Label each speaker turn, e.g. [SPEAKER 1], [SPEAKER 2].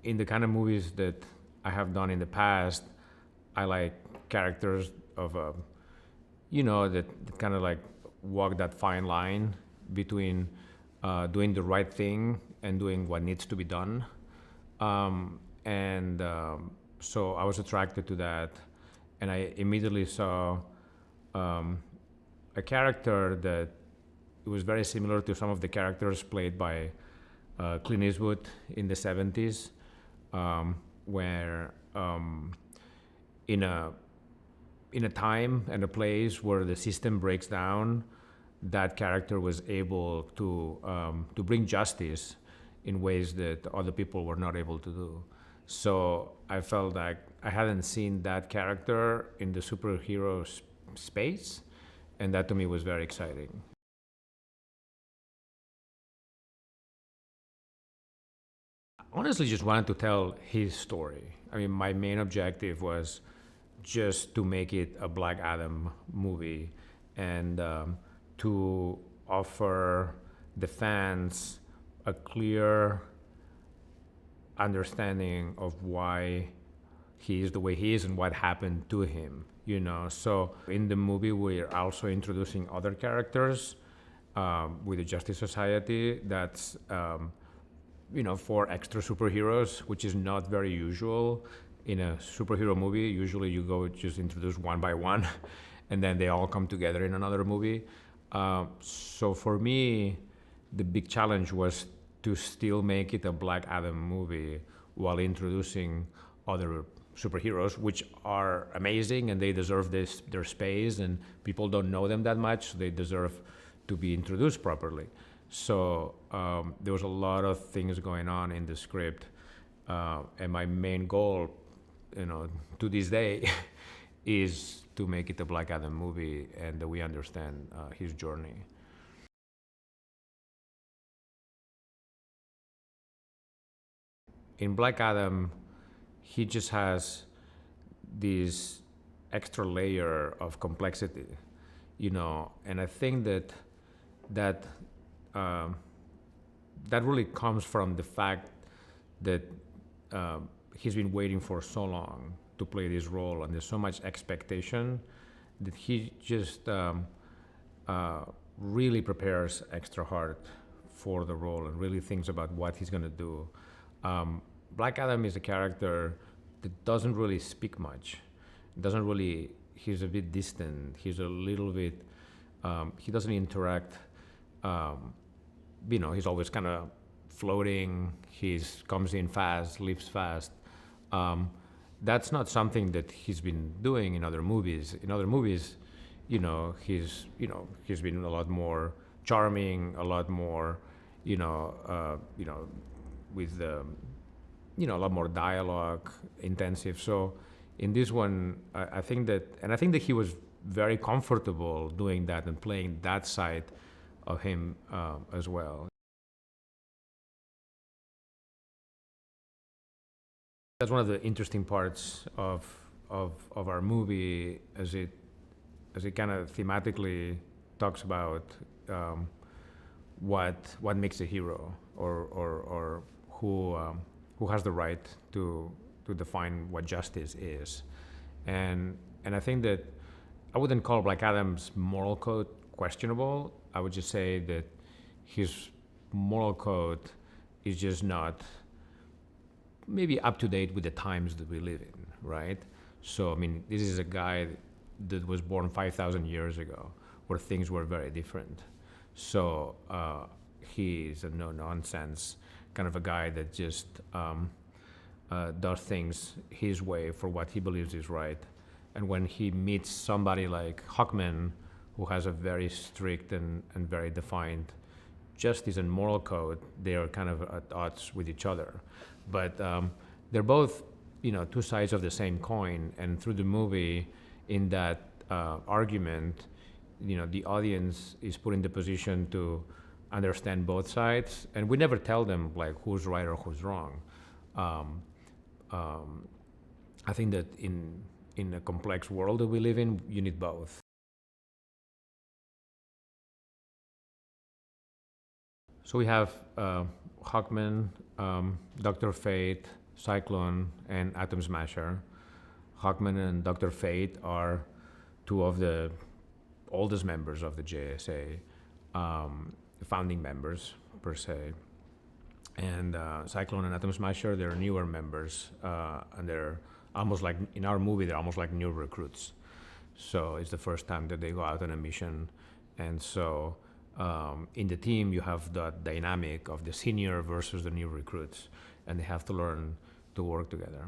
[SPEAKER 1] in the kind of movies that I have done in the past, I like characters of that kind of like walk that fine line between doing the right thing and doing what needs to be done. And so I was attracted to that, and I immediately saw um, a character that was very similar to some of the characters played by Clint Eastwood in the 70s, where in a in a time and a place where the system breaks down, that character was able to bring justice in ways that other people were not able to do. So I felt like I hadn't seen that character in the superhero space, and that to me was very exciting. Honestly, just wanted to tell his story. I mean, my main objective was just to make it a Black Adam movie and to offer the fans a clear understanding of why he is the way he is and what happened to him. So in the movie, we're also introducing other characters with the Justice Society. That's for extra superheroes, which is not very usual in a superhero movie. Usually you go just introduce one by one and then they all come together in another movie. So for me, the big challenge was to still make it a Black Adam movie while introducing other superheroes, which are amazing and they deserve their space, and people don't know them that much, so they deserve to be introduced properly. So there was a lot of things going on in the script, and my main goal, to this day, is to make it a Black Adam movie and that we understand his journey. In Black Adam, he just has this extra layer of complexity, and I think that um, that really comes from the fact that he's been waiting for so long to play this role, and there's so much expectation that he just really prepares extra hard for the role and really thinks about what he's going to do. Black Adam is a character that doesn't really speak much. Doesn't really. He's a bit distant. He's a little bit. He doesn't interact. He's always kind of floating. He's comes in fast, leaves fast. That's not something that he's been doing in other movies. In other movies, he's been a lot more charming, a lot more, with a lot more dialogue, intensive. So in this one, I think that he was very comfortable doing that and playing that side of him as well. That's one of the interesting parts of our movie, as it kind of thematically talks about what makes a hero, or who has the right to define what justice is, and I think that I wouldn't call Black Adam's moral code questionable. I would just say that his moral code is just not maybe up to date with the times that we live in, right? So, I mean, this is a guy that was born 5,000 years ago, where things were very different. So he's a no-nonsense kind of a guy that just does things his way for what he believes is right. And when he meets somebody like Hawkman, who has a very strict and very defined justice and moral code, they are kind of at odds with each other. But they're both, two sides of the same coin. And through the movie, in that argument, the audience is put in the position to understand both sides, and we never tell them like who's right or who's wrong. I think that in a complex world that we live in, you need both. So we have Hawkman, Dr. Fate, Cyclone, and Atom Smasher. Hawkman and Dr. Fate are two of the oldest members of the JSA, founding members per se. And Cyclone and Atom Smasher, they're newer members, and they're almost like, in our movie, they're almost like new recruits. So it's the first time that they go out on a mission. And so in the team, you have the dynamic of the senior versus the new recruits, and they have to learn to work together.